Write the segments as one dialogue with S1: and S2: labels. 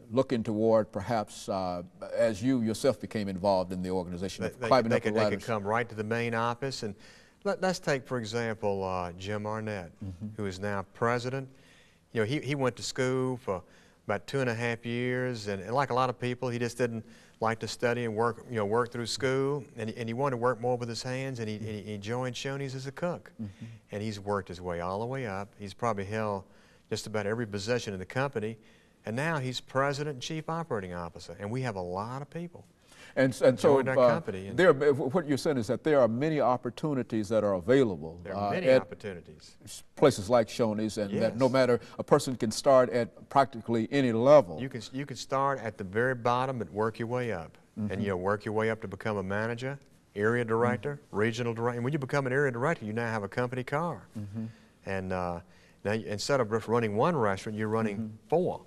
S1: looking toward perhaps, as you yourself became involved in the organization, climbing up the ladders?
S2: They could come right to the main office. And let's take, for example, Jim Arnett, who is now president. You know, he went to school for about 2.5 years, and like a lot of people, he just didn't like to study and work, work through school, and he wanted to work more with his hands, and he joined Shoney's as a cook. And he's worked his way all the way up. He's probably held just about every position in the company, and now he's president and chief operating officer, and we have a lot of people.
S1: And so what you're saying is that there are many opportunities that are available.
S2: There are many opportunities.
S1: Places like Shoney's, and
S2: yes.
S1: that no matter, a person can start at practically any level.
S2: You can start at the very bottom and work your way up. And work your way up to become a manager, area director, regional director. And when you become an area director, you now have a company car. And now, instead of just running one restaurant, you're running 4.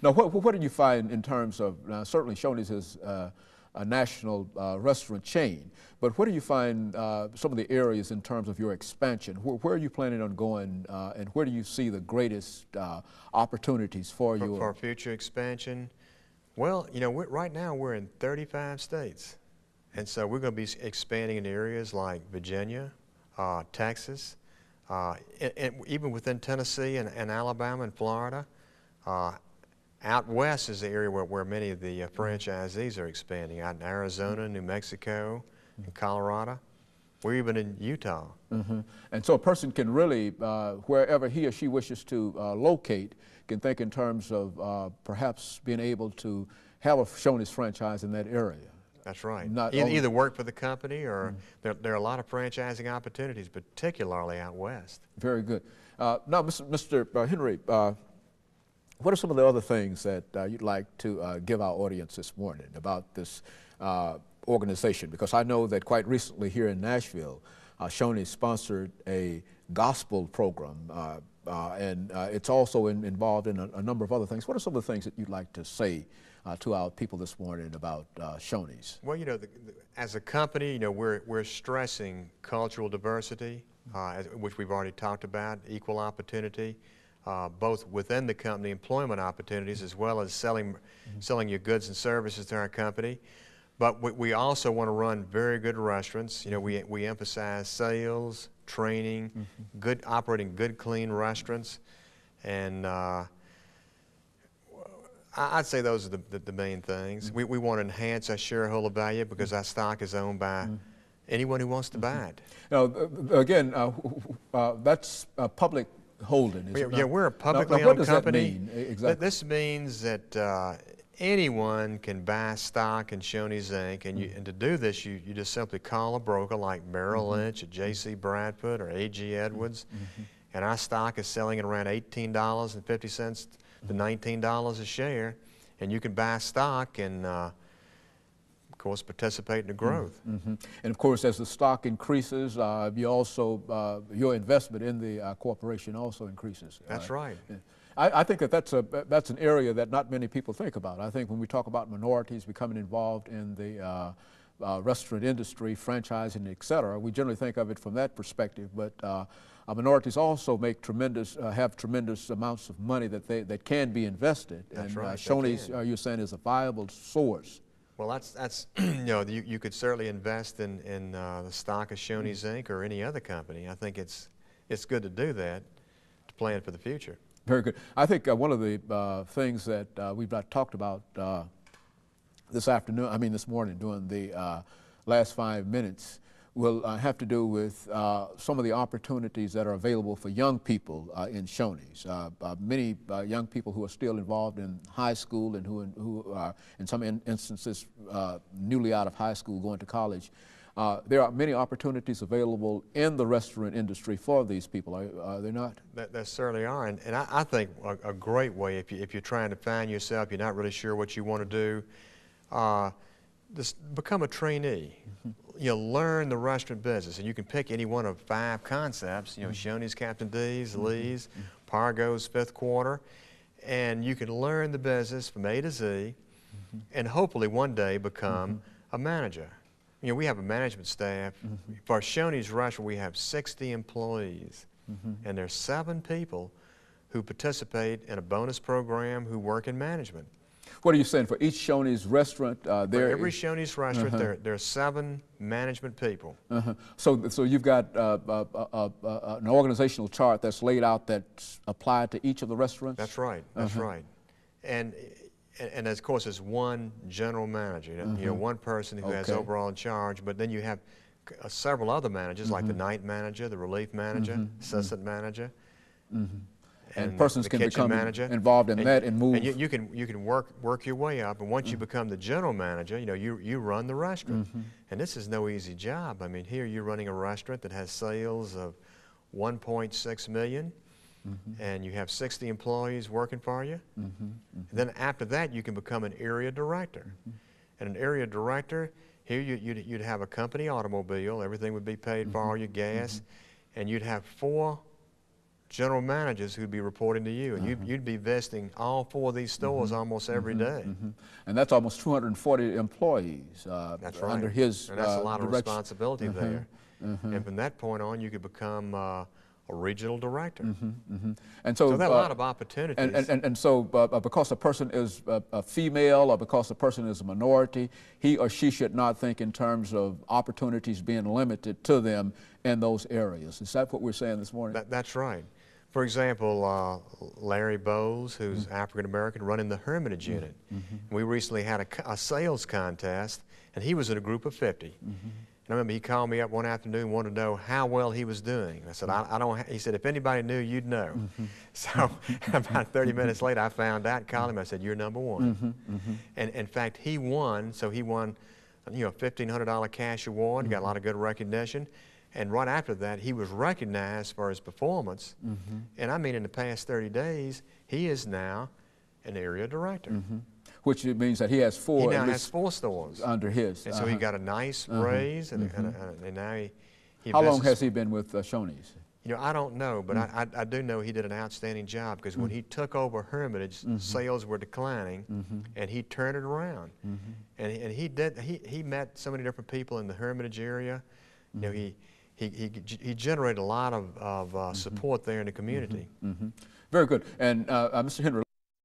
S1: Now, what did you find in terms of, certainly Shoney's is a national restaurant chain, but what do you find some of the areas in terms of your expansion? Where are you planning on going, and where do you see the greatest opportunities for
S2: future expansion? Well, right now we're in 35 states, and so we're going to be expanding in areas like Virginia, Texas, and even within Tennessee and Alabama and Florida. Out west is the area where many of the franchisees are expanding, out in Arizona, New Mexico, and Colorado. We're even in Utah.
S1: And so a person can really, wherever he or she wishes to locate, can think in terms of perhaps being able to have a Shoney's franchise in that area.
S2: That's right. Either work for the company, or there are a lot of franchising opportunities, particularly out west.
S1: Very good. Now, Mr. Henry, what are some of the other things that you'd like to give our audience this morning about this organization? Because I know that quite recently here in Nashville, Shoney sponsored a gospel program, and it's also involved in a number of other things. What are some of the things that you'd like to say to our people this morning about Shoney's?
S2: Well, as a company, we're stressing cultural diversity, which we've already talked about, equal opportunity. Both within the company, employment opportunities, as well as selling your goods and services to our company. But we also want to run very good restaurants. We emphasize sales, training, operating good, clean restaurants, and I'd say those are the main things. We want to enhance our shareholder value because our stock is owned by anyone who wants to buy it.
S1: Now, again, that's public holding, is it not?
S2: Yeah, we're a publicly owned company. What does that mean exactly? This means that anyone can buy stock in Shoney's Inc. And to do this, you just simply call a broker like Merrill Lynch, or J.C. Bradford, or A.G. Edwards, and our stock is selling at around $18.50 to $19 a share, and you can buy stock and of course, participate in the growth.
S1: And of course, as the stock increases, you also your investment in the corporation also increases.
S2: That's right.
S1: I think that that's an area that not many people think about. I think when we talk about minorities becoming involved in the restaurant industry, franchising, et cetera, we generally think of it from that perspective. But minorities also make have tremendous amounts of money that can be invested.
S2: That's
S1: and
S2: right.
S1: Shoney's, you're saying, is a viable source.
S2: Well, that's you could certainly invest in the stock of Shoney's Inc. or any other company. I think it's good to do that to plan for the future.
S1: Very good. I think one of the things that we've not talked about this morning during the last 5 minutes will have to do with some of the opportunities that are available for young people in Shoney's. Many young people who are still involved in high school and who are, in some instances, newly out of high school going to college. There are many opportunities available in the restaurant industry for these people, are there not?
S2: There certainly are, and I think a great way, if you're trying to find yourself, you're not really sure what you want to do, just become a trainee. Learn the restaurant business, and you can pick any one of 5 concepts, Shoney's, Captain D's, Lee's, Pargo's, Fifth Quarter, and you can learn the business from A to Z, and hopefully one day become a manager. We have a management staff. For Shoney's restaurant, we have 60 employees, and there's 7 people who participate in a bonus program who work in management.
S1: What are you saying, for each Shoney's restaurant?
S2: For every Shoney's restaurant, there are 7 management people.
S1: So you've got an organizational chart that's laid out that's applied to each of the restaurants?
S2: That's right. That's right. And of course, there's one general manager. You know, one person who has overall in charge. But then you have several other managers, like the night manager, the relief manager, assistant manager.
S1: And persons
S2: the
S1: can
S2: kitchen
S1: become
S2: manager.
S1: involved in that and move.
S2: And you can work your way up, and once you become the general manager, you know, you run the restaurant. And this is no easy job. I mean, here you're running a restaurant that has sales of 1.6 million, and you have 60 employees working for you. Then after that, you can become an area director. And an area director, here you'd have a company automobile, everything would be paid for, all your gas, and you'd have 4 general managers who'd be reporting to you, and you'd be visiting all 4 of these stores almost every day.
S1: And that's almost 240 employees
S2: That's right.
S1: under his
S2: and that's a lot of
S1: direction.
S2: responsibility there. And from that point on, you could become a regional director.
S1: And so
S2: there are a lot of opportunities.
S1: And so because a person is a female or because a person is a minority, he or she should not think in terms of opportunities being limited to them in those areas. Is that what we're saying this morning?
S2: That's right. For example, Larry Bowles, who's African-American, running the Hermitage unit. We recently had a sales contest, and he was in a group of 50. And I remember he called me up one afternoon and wanted to know how well he was doing. I said, I don't, he said, if anybody knew, you'd know. So about 30 minutes later, I found out, called him, I said, you're number 1. And in fact, he won, so he won, you know, a $1,500 cash award, got a lot of good recognition. And right after that, he was recognized for his performance. And I mean, in the past 30 days, he is now an area director.
S1: Which means that he has 4.
S2: He now has 4 stores
S1: under his.
S2: And so he got a nice raise, and now he
S1: How long has he been with Shoney's?
S2: You know, I don't know, but I do know he did an outstanding job, because when he took over Hermitage, sales were declining, and he turned it around. And he met so many different people in the Hermitage area. You know, he generated a lot of support there in the community.
S1: Very good. And Mr. Henry,